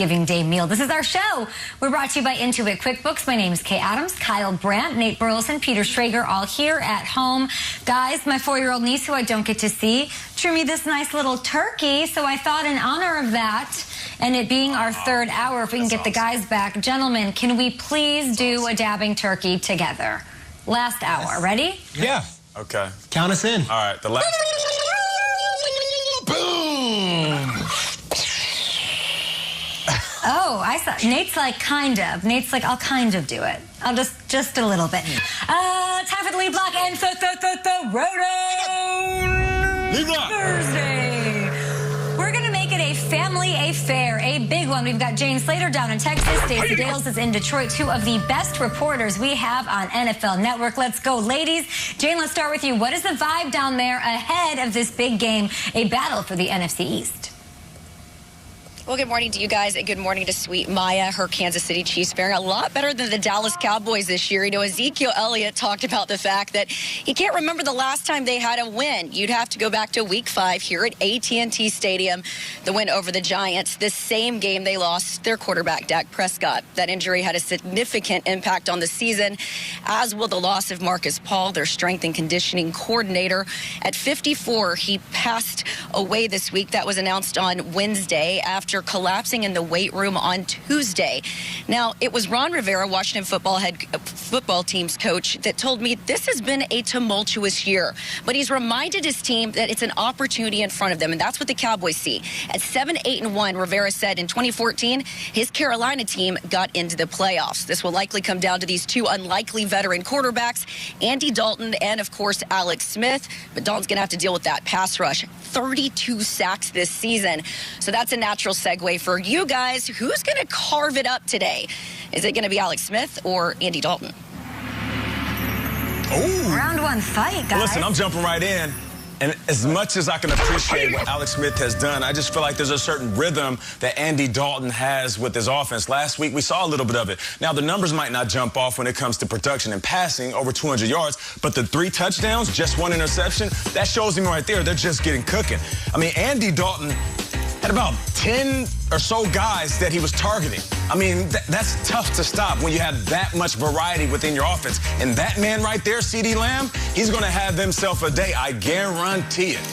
Thanksgiving Day meal. This is our show. We're brought to you by Intuit QuickBooks. My name is Kay Adams, Kyle Brandt, Nate Burleson, Peter Schrager, all here at home. Guys, my 4-year-old niece, who I don't get to see, drew me this nice little turkey. So I thought in honor of that, and it being our third hour, if we can get the guys back. Gentlemen, can we please do a dabbing turkey together? Last hour. Ready? Yeah. Okay. Count us in. All right. The last. Boom! Oh, I saw. Nate's like, kind of. Nate's like, I'll kind of do it. I'll just a little bit. Time for the lead block and the Roto Lead block. Thursday. We're going to make it a family affair, a big one. We've got Jane Slater down in Texas. Stacey Dales is in Detroit, two of the best reporters we have on NFL Network. Let's go, ladies. Jane, let's start with you. What is the vibe down there ahead of this big game, a battle for the NFC East? Well, good morning to you guys, and good morning to sweet Maya. Her Kansas City Chiefs faring a lot better than the Dallas Cowboys this year. You know, Ezekiel Elliott talked about the fact that he can't remember the last time they had a win. You'd have to go back to Week 5 here at AT&T Stadium, the win over the Giants. This same game, they lost their quarterback, Dak Prescott. That injury had a significant impact on the season, as will the loss of Marcus Paul, their strength and conditioning coordinator. At 54, he passed away this week. That was announced on Wednesday after collapsing in the weight room on Tuesday. Now, it was Ron Rivera, Washington football team's coach, that told me this has been a tumultuous year, but he's reminded his team that it's an opportunity in front of them, and that's what the Cowboys see. At 7-8-1, Rivera said in 2014, his Carolina team got into the playoffs. This will likely come down to these two unlikely veteran quarterbacks, Andy Dalton and, of course, Alex Smith, but Dalton's going to have to deal with that pass rush. 32 sacks this season, so that's a natural segue for you guys. Who's going to carve it up today? Is it going to be Alex Smith or Andy Dalton? Oh. Round one fight, guys. Listen, I'm jumping right in. And as much as I can appreciate what Alex Smith has done, I just feel like there's a certain rhythm that Andy Dalton has with his offense. Last week, we saw a little bit of it. Now, the numbers might not jump off when it comes to production and passing, over 200 yards, but the 3 touchdowns, just 1 interception, that shows him right there. They're just getting cooking. I mean, Andy Dalton had about 10 or so guys that he was targeting. I mean, that's tough to stop when you have that much variety within your offense. And that man right there, CeeDee Lamb, he's going to have himself a day. I guarantee it.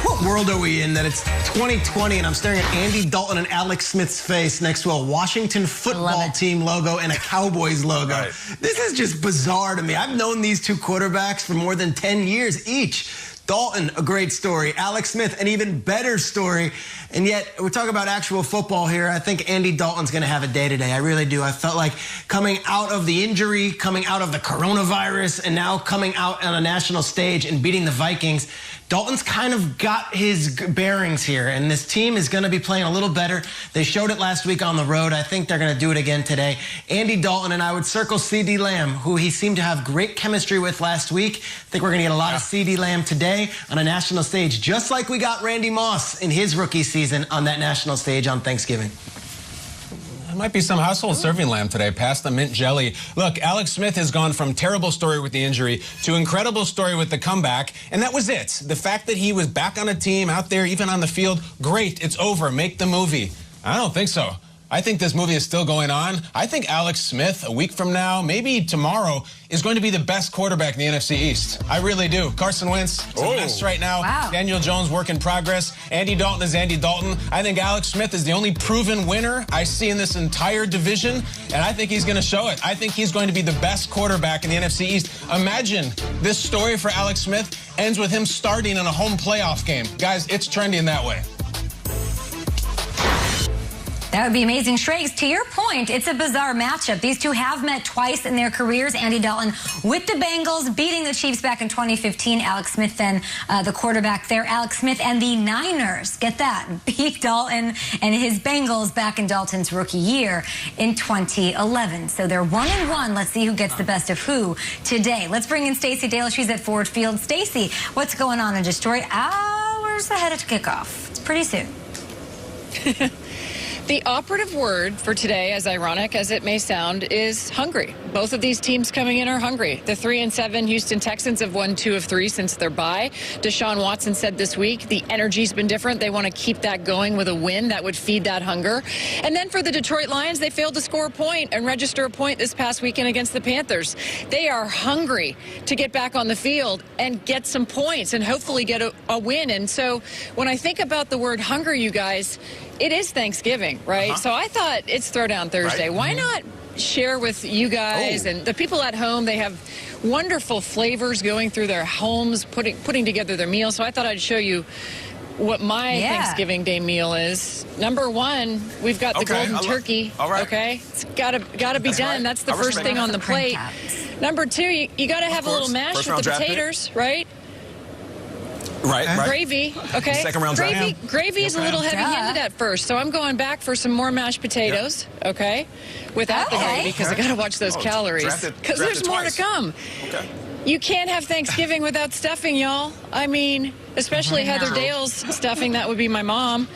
What world are we in that it's 2020 and I'm staring at Andy Dalton and Alex Smith's face next to a Washington football team logo and a Cowboys logo? Right. This is just bizarre to me. I've known these two quarterbacks for more than 10 years each. Dalton, a great story. Alex Smith, an even better story. And yet, we're talking about actual football here. I think Andy Dalton's going to have a day today. I really do. I felt like coming out of the injury, coming out of the coronavirus, and now coming out on a national stage and beating the Vikings, Dalton's kind of got his bearings here, and this team is going to be playing a little better. They showed it last week on the road. I think they're going to do it again today. Andy Dalton, and I would circle CeeDee Lamb, who he seemed to have great chemistry with last week. I think we're going to get a lot of CeeDee Lamb today on a national stage, just like we got Randy Moss in his rookie season on that national stage on Thanksgiving. There might be some household serving lamb today, past the mint jelly. Look, Alex Smith has gone from terrible story with the injury to incredible story with the comeback, and that was it. The fact that he was back on a team, out there, even on the field, great, it's over, make the movie. I don't think so. I think this movie is still going on. I think Alex Smith, a week from now, maybe tomorrow, is going to be the best quarterback in the NFC East. I really do. Carson Wentz, it's a mess right now. Wow. Daniel Jones, work in progress. Andy Dalton is Andy Dalton. I think Alex Smith is the only proven winner I see in this entire division, and I think he's going to show it. I think he's going to be the best quarterback in the NFC East. Imagine this story for Alex Smith ends with him starting in a home playoff game. Guys, it's trending that way. That would be amazing. Shrakes, to your point, it's a bizarre matchup. These two have met twice in their careers. Andy Dalton with the Bengals, beating the Chiefs back in 2015. Alex Smith then the quarterback there. Alex Smith and the Niners, get that, beat Dalton and his Bengals back in Dalton's rookie year in 2011. So they're 1-1. Let's see who gets the best of who today. Let's bring in Stacey Dale. She's at Ford Field. Stacey, what's going on in Detroit? Hours ahead of kickoff. It's pretty soon. The operative word for today, as ironic as it may sound, is hungry. Both of these teams coming in are hungry. The 3-7 Houston Texans have won 2 of 3 since their bye. Deshaun Watson said this week the energy's been different. They want to keep that going with a win that would feed that hunger. And then for the Detroit Lions, they failed to score a point and register a point this past weekend against the Panthers. They are hungry to get back on the field and get some points and hopefully get a win. And so when I think about the word hunger, you guys, it is Thanksgiving, right? So I thought it's Throwdown Thursday. Right. Why not share with you guys and the people at home? They have wonderful flavors going through their homes, putting together their meals. So I thought I'd show you what my Thanksgiving Day meal is. Number 1, we've got the golden turkey. All right. Okay, it's gotta be done. Right. That's the first thing on the plate. Number 2, you gotta have a little mash with the potatoes, right? Right. Gravy, okay. Second round gravy is a little heavy-handed at first, so I'm going back for some more mashed potatoes, okay, without the gravy, because I got to watch those calories, because there's more to come. Okay. You can't have Thanksgiving without stuffing, y'all. I mean, especially Heather Dale's stuffing. That would be my mom.